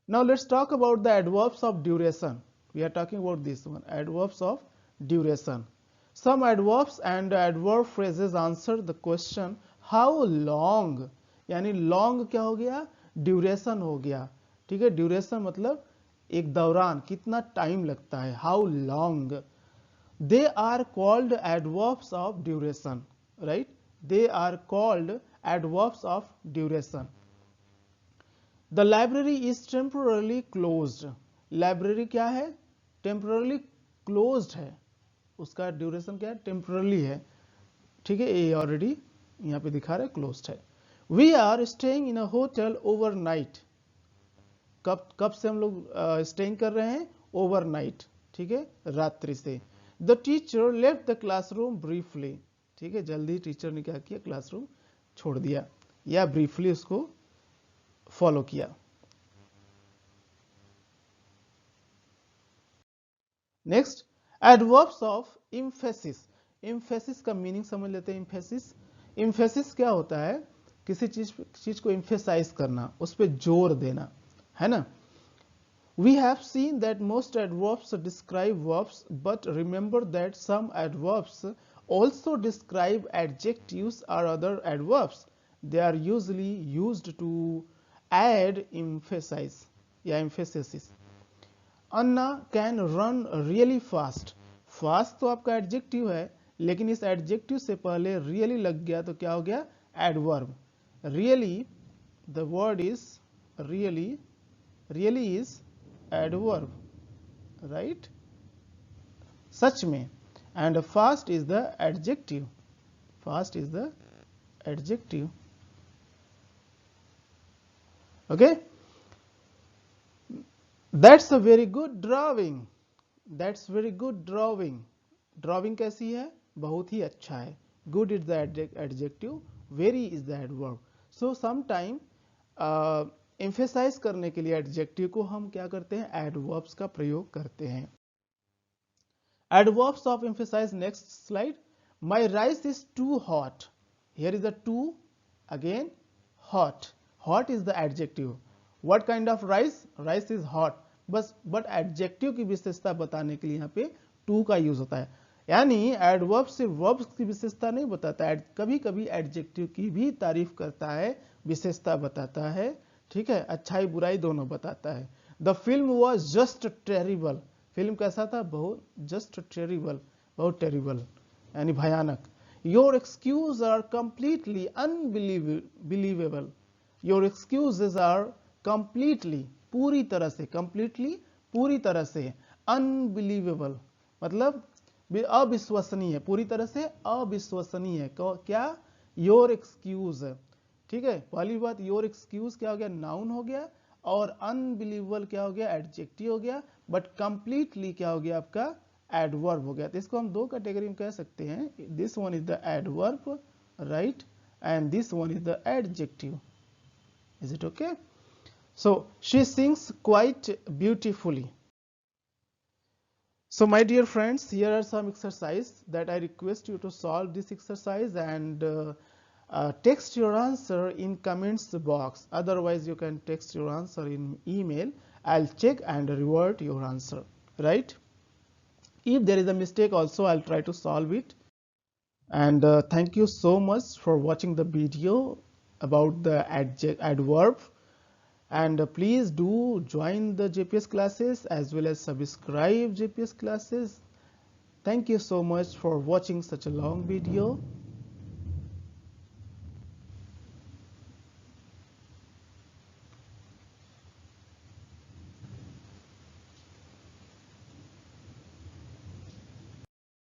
Now let's talk about the adverbs of duration. We are talking about this one, adverbs of duration. Some adverbs and adverb phrases answer the question how long, यानी long क्या हो गया, duration हो गया, ठीक है. duration मतलब एक दौरान, कितना टाइम लगता है, how long. They are called adverbs of duration, right? They are called adverbs of duration. The library is temporarily closed. Library क्या है, temporarily closed है, उसका ड्यूरेशन क्या है, टेम्परली है, ठीक है. ये ऑलरेडी यहाँ पे दिखा रहा है क्लोज्ड है. We are staying in a hotel overnight. कब से हम लोग स्टेइंग कर रहे हैं, ओवरनाइट, ठीक है, रात्रि से. The teacher left the classroom briefly. ठीक है, जल्दी टीचर ने क्या किया, क्लासरूम छोड़ दिया या ब्रीफली उसको फॉलो किया. Next, adverbs of emphasis. Emphasis का मीनिंग समझ लेते हैं. इम्फेसिस, इम्फेसिस क्या होता है, किसी चीज को इम्फेसाइज करना, उस पर जोर देना, है ना. We have seen that most adverbs describe verbs, but remember that some adverbs also describe adjectives or other adverbs. They are usually used to add emphasis या emphasis. Anna can run really fast. Fast तो आपका adjective है, लेकिन इस adjective से पहले really लग गया तो क्या हो गया, adverb. Really, the word is really, really is adverb, right? सच में. And fast is the adjective. Fast is the adjective. Okay? That's a very good drawing. That's very good drawing. Drawing कैसी है, बहुत ही अच्छा है. Good is the adjective. Very is the adverb. So sometime emphasize करने के लिए adjective को हम क्या करते हैं, adverbs का प्रयोग करते हैं. Adverbs of emphasize. Next slide. My rice is too hot. Here is the too, again hot. Hot is the adjective. What kind of rice? Rice is hot. बस बट एडजेक्टिव की विशेषता बताने के लिए यहाँ पे टू का यूज होता है. यानी एडवर्ब सिर्फ वर्ब्स की विशेषता नहीं बताता है, कभी कभी एडजेक्टिव की भी तारीफ करता है, विशेषता बताता है, ठीक है, अच्छाई बुराई दोनों बताता है. The film was just terrible. Film कैसा था, बहुत, जस्ट टेरिबल, बहुत टेरिबल यानी भयानक. Your excuse are completely unbelievable. Your excuses are completely, पूरी तरह से, कंप्लीटली पूरी तरह से, अनबिलीवेबल मतलब अविश्वसनीय, पूरी तरह से अविश्वसनीय. क्या, योर एक्सक्यूज, ठीक है. पहली बात, योर एक्सक्यूज क्या हो गया, नाउन हो गया, और अनबिलीवेबल क्या हो गया, एडजेक्टिव हो गया, बट कंप्लीटली क्या हो गया आपका, एडवर्ब हो गया. तो इसको हम दो कैटेगरी में कह सकते हैं. This one is the adverb, right, and this one is the adjective. Is it okay? So she sings quite beautifully. So my dear friends, here are some exercise that I request you to solve this exercise and text your answer in comments box. Otherwise you can text your answer in email. I'll check and revert your answer, right? If there is a mistake also, I'll try to solve it. And thank you so much for watching the video about the adverb. And please do join the JPS classes as well as subscribe JPS classes. Thank you so much for watching such a long video.